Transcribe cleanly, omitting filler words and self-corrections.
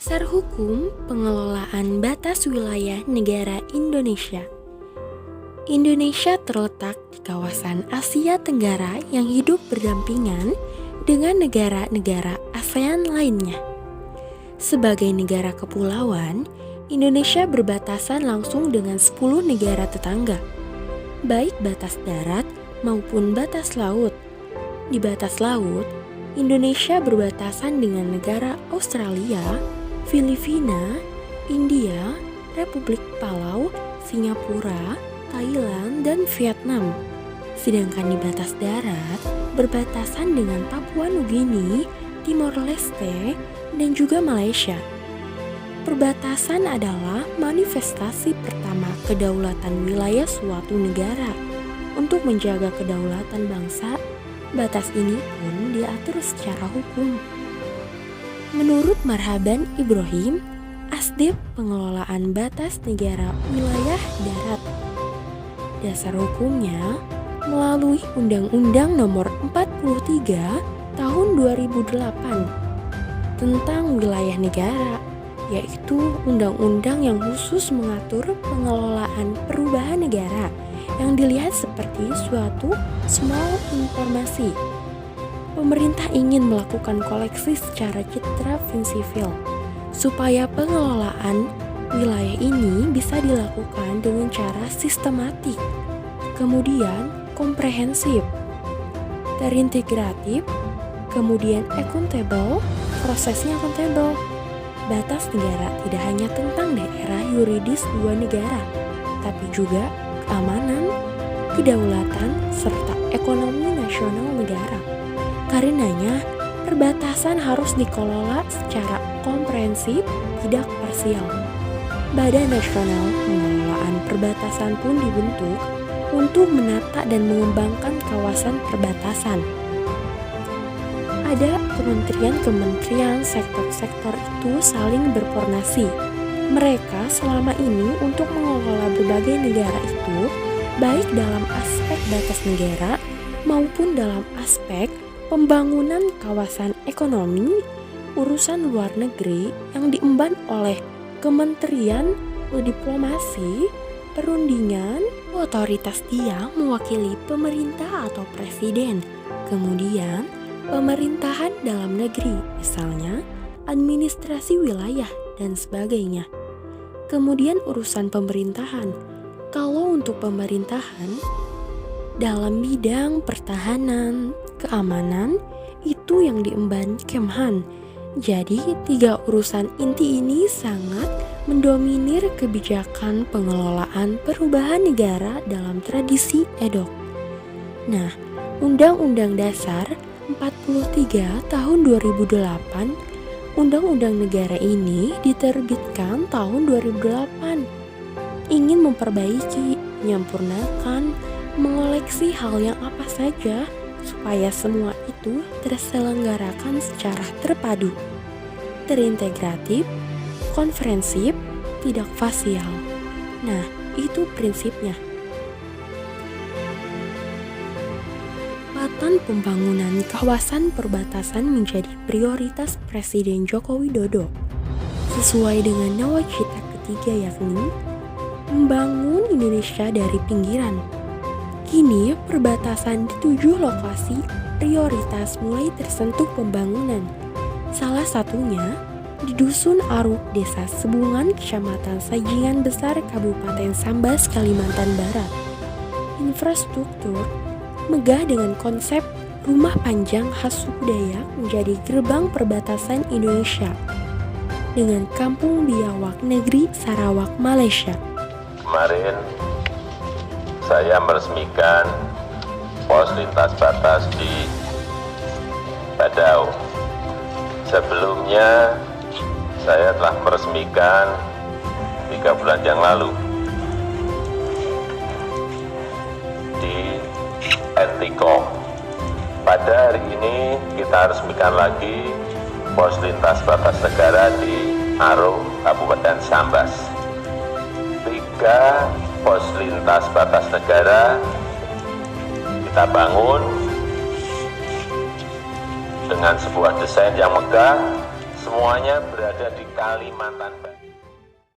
Dasar Hukum Pengelolaan Batas Wilayah Negara Indonesia. Indonesia terletak di kawasan Asia Tenggara yang hidup berdampingan dengan negara-negara ASEAN lainnya. Sebagai negara kepulauan, Indonesia berbatasan langsung dengan 10 negara tetangga, baik batas darat maupun batas laut. Di batas laut, Indonesia berbatasan dengan negara Australia, Filipina, India, Republik Palau, Singapura, Thailand, dan Vietnam. Sedangkan di batas darat, berbatasan dengan Papua Nugini, Timor Leste, dan juga Malaysia. Perbatasan adalah manifestasi pertama kedaulatan wilayah suatu negara. Untuk menjaga kedaulatan bangsa, batas ini pun diatur secara hukum. Menurut Marhaban Ibrahim, Asdip Pengelolaan Batas Negara Wilayah Darat, dasar hukumnya melalui Undang-Undang Nomor 43 Tahun 2008 tentang wilayah negara, yaitu undang-undang yang khusus mengatur pengelolaan perubahan negara yang dilihat seperti suatu small informasi. Pemerintah ingin melakukan koleksi secara citra prinsipil supaya pengelolaan wilayah ini bisa dilakukan dengan cara sistematik, kemudian komprehensif, terintegratif, kemudian accountable, prosesnya accountable. Batas negara tidak hanya tentang daerah yuridis dua negara, tapi juga keamanan, kedaulatan, serta ekonomi nasional negara. Karenanya, perbatasan harus dikelola secara komprehensif, tidak parsial. Badan Nasional Pengelolaan Perbatasan pun dibentuk untuk menata dan mengembangkan kawasan perbatasan. Ada kementerian-kementerian, sektor-sektor itu saling berkoordinasi. Mereka selama ini untuk mengelola berbagai negara itu, baik dalam aspek batas negara maupun dalam aspek pembangunan kawasan ekonomi, urusan luar negeri yang diemban oleh Kementerian Diplomasi, Perundingan, otoritas dia mewakili pemerintah atau presiden. Kemudian, pemerintahan dalam negeri, misalnya administrasi wilayah dan sebagainya. Kemudian urusan pemerintahan. Kalau untuk pemerintahan, dalam bidang pertahanan, keamanan, itu yang diemban Kemhan. Jadi, tiga urusan inti ini sangat mendominir kebijakan pengelolaan perubahan negara dalam tradisi Edok. Nah, Undang-Undang Dasar 43 tahun 2008, Undang-Undang Negara ini diterbitkan tahun 2008. Ingin memperbaiki, menyempurnakan, mengoleksi hal yang apa saja supaya semua itu terselenggarakan secara terpadu, terintegratif, konferensif, tidak fasial. Nah, itu prinsipnya. Percepatan pembangunan kawasan perbatasan menjadi prioritas Presiden Joko Widodo sesuai dengan nawacita ketiga, yakni membangun Indonesia dari pinggiran. Kini perbatasan di 7 lokasi prioritas mulai tersentuh pembangunan. Salah satunya di Dusun Aruk, Desa Sebungan, Kecamatan Sajingan Besar, Kabupaten Sambas, Kalimantan Barat. Infrastruktur megah dengan konsep rumah panjang khas suku Dayak menjadi gerbang perbatasan Indonesia dengan Kampung Biawak Negeri Sarawak, Malaysia. Kemarin saya meresmikan pos lintas batas di Badau. Sebelumnya saya telah meresmikan 3 bulan yang lalu di Entikong. Pada hari ini kita resmikan lagi pos lintas batas negara di Aro, Kabupaten Sambas. 3 pos lintas batas negara kita bangun dengan sebuah desain yang megah, semuanya berada di Kalimantan Barat.